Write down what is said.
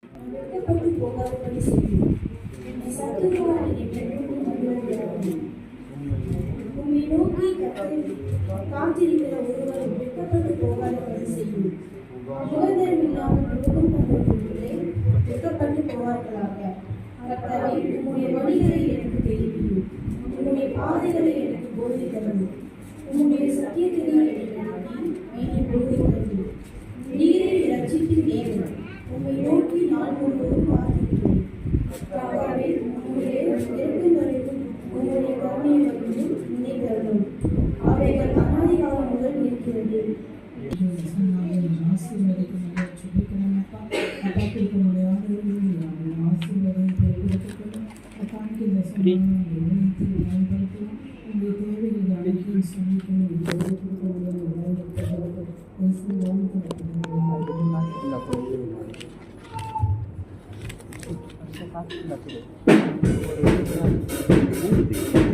வெட்கப்பட்டு போகாதபடி செய்யும். என்னை சத்துருவான என்னை மகிழ்கிறார்கள். உம்மை நோக்கி காத்திருக்கிற ஒருவரும் வெட்கப்பட்டு போகாதபடி செய்யும். முகதரம் இல்லாமல் முகம் பண்ணுவதில்லை, வெட்கப்பட்டு போவார்களாக. கர்த்தாவே, உம்முடைய வழிகளை எனக்கு தெரிவியும். உம்முடைய பாதைகளை எனக்கு போதித்தரும். உம்முடைய சத்தியத்தினால் என்னை நடத்தி என்னை போதித்தரும். நீரே இரட்சிக்கும் தேவன். உம்மை நோக்கி நான் முழுவதும் காத்திருக்கிறேன். கர்த்தாவே, உம்முடைய நெருக்கங்களையும் உம்முடைய கருணைகளையும் நினைத்தருளும். அவைகள் அநாதி காலம் முதல் இருக்கிறது. Gracias.